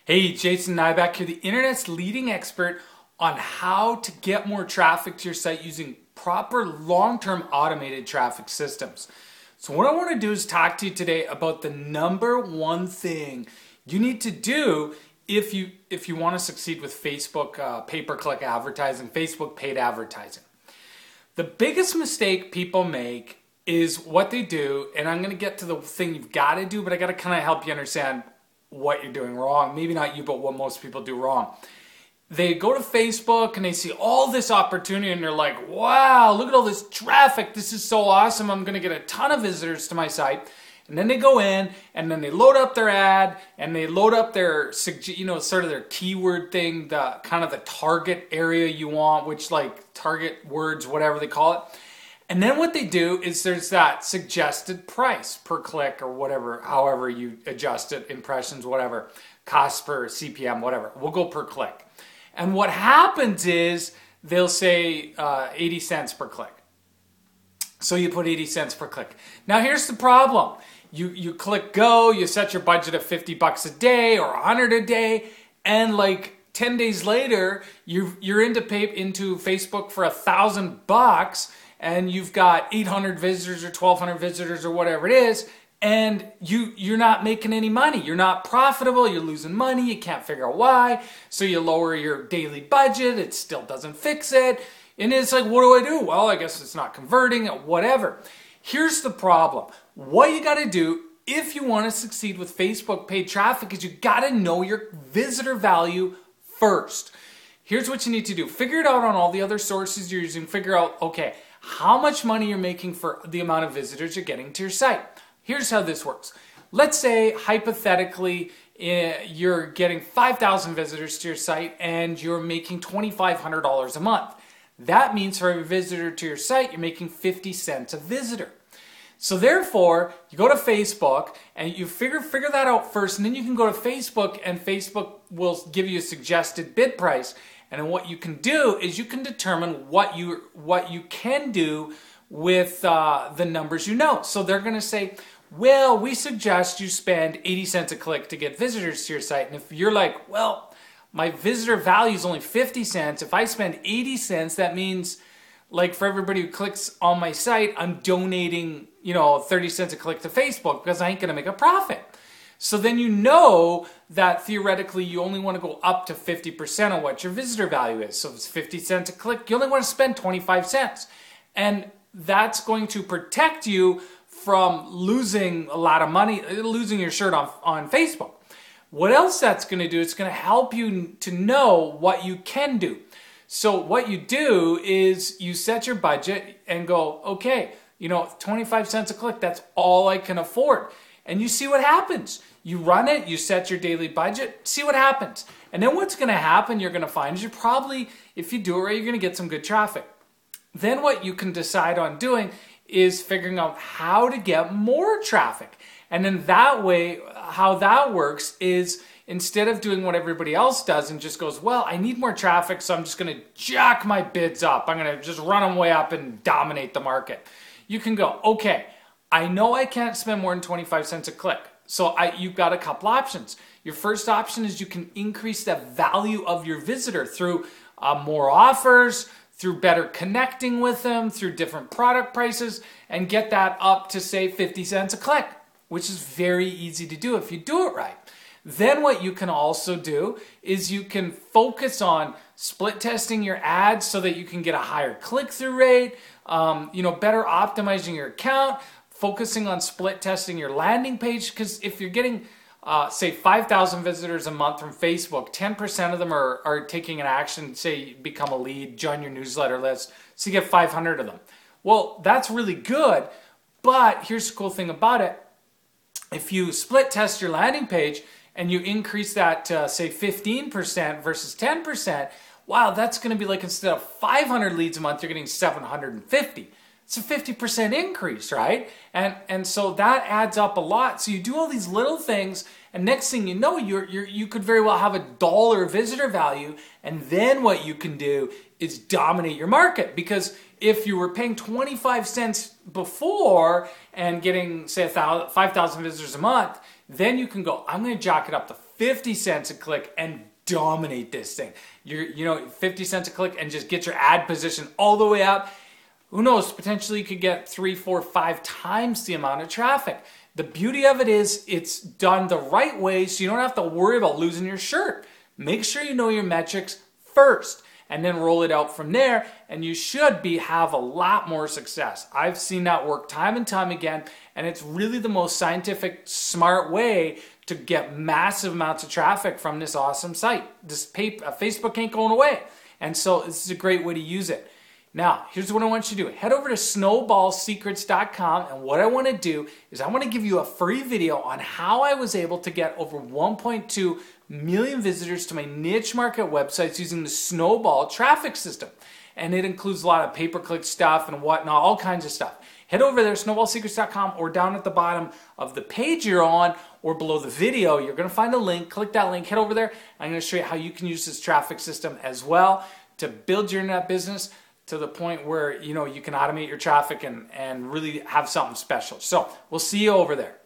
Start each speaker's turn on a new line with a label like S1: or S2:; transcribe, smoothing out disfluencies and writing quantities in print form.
S1: Hey, Jason Nyback here, the internet's leading expert on how to get more traffic to your site using proper long-term automated traffic systems. So what I want to do is talk to you today about the number one thing you need to do if you want to succeed with Facebook pay-per-click advertising, Facebook paid advertising. The biggest mistake people make is what they do, and I'm going to get to the thing you've got to do, but I got to kind of help you understand what you're doing wrong. Maybe not you, but what most people do wrong. They go to Facebook and they see all this opportunity and they're like, wow, look at all this traffic. This is so awesome. I'm going to get a ton of visitors to my site. And then they go in and then they load up their ad and they load up their, sort of their keyword thing, the kind of the target area you want, which like target words, whatever they call it. And then what they do is there's that suggested price per click or whatever, however you adjust it, impressions, whatever, cost per CPM, whatever. We'll go per click. And what happens is they'll say 80 cents per click. So you put 80 cents per click. Now here's the problem. You click go, you set your budget at 50 bucks a day or 100 a day, and like 10 days later, you're into Facebook for $1,000, and you've got 800 visitors or 1,200 visitors or whatever it is, and you're not making any money. You're not profitable. You're losing money. You can't figure out why. So you lower your daily budget. It still doesn't fix it. And it's like, what do I do? Well, I guess it's not converting, whatever. Here's the problem. What you got to do if you want to succeed with Facebook paid traffic is you got to know your visitor value first. Here's what you need to do. Figure it out on all the other sources you're using. Figure out, okay, how much money you're making for the amount of visitors you're getting to your site. Here's how this works. Let's say, hypothetically, you're getting 5,000 visitors to your site and you're making $2,500 a month. That means for every visitor to your site, you're making 50 cents a visitor. So therefore, you go to Facebook and you figure that out first, and then you can go to Facebook and Facebook will give you a suggested bid price. And then what you can do is you can determine what you can do with the numbers you know. So they're going to say, well, we suggest you spend 80 cents a click to get visitors to your site. And if you're like, well, my visitor value is only 50 cents. If I spend 80 cents, that means like for everybody who clicks on my site, I'm donating, 30 cents a click to Facebook because I ain't going to make a profit. So then you know that theoretically you only want to go up to 50% of what your visitor value is. So if it's 50 cents a click, you only want to spend 25 cents. And that's going to protect you from losing a lot of money, losing your shirt on Facebook. What else that's going to do, it's going to help you to know what you can do. So what you do is you set your budget and go, okay, 25 cents a click, that's all I can afford. And you see what happens. You run it, you set your daily budget, see what happens. And then what's going to happen, you're going to find is you're probably, if you do it right, you're going to get some good traffic. Then what you can decide on doing is figuring out how to get more traffic. And then that way, how that works is instead of doing what everybody else does and just goes, well, I need more traffic, so I'm just going to jack my bids up. I'm going to just run them way up and dominate the market. You can go, okay, I know I can't spend more than 25 cents a click. So you've got a couple options. Your first option is you can increase the value of your visitor through more offers, through better connecting with them, through different product prices, and get that up to, say, 50 cents a click, which is very easy to do if you do it right. Then what you can also do is you can focus on split testing your ads so that you can get a higher click-through rate, better optimizing your account, focusing on split testing your landing page, because if you're getting, say, 5,000 visitors a month from Facebook, 10% of them are taking an action, say, become a lead, join your newsletter list, so you get 500 of them. Well, that's really good, but here's the cool thing about it. If you split test your landing page and you increase that to, say, 15% versus 10%, wow, that's going to be like instead of 500 leads a month, you're getting 750. It's a 50% increase, right? And so that adds up a lot. So you do all these little things, and next thing you know, you could very well have $1 visitor value, and then what you can do is dominate your market. Because if you were paying 25 cents before and getting, say, 5,000 visitors a month, Then you can go, I'm going to jack it up to 50 cents a click and dominate this thing. 50 cents a click and just get your ad position all the way up. Who knows, potentially you could get 3, 4, 5 times the amount of traffic. The beauty of it is it's done the right way, so you don't have to worry about losing your shirt. Make sure you know your metrics first and then roll it out from there, and you should have a lot more success. I've seen that work time and time again, and it's really the most scientific, smart way to get massive amounts of traffic from this awesome site. Facebook ain't going away, and so this is a great way to use it. Now, here's what I want you to do. Head over to snowballsecrets.com, and what I want to do is I want to give you a free video on how I was able to get over 1.2 million visitors to my niche market websites using the Snowball traffic system. And it includes a lot of pay-per-click stuff and whatnot, all kinds of stuff. Head over there, snowballsecrets.com, or down at the bottom of the page you're on, or below the video, you're going to find a link. Click that link, head over there. I'm going to show you how you can use this traffic system as well to build your internet business to the point where you can automate your traffic and really have something special. So we'll see you over there.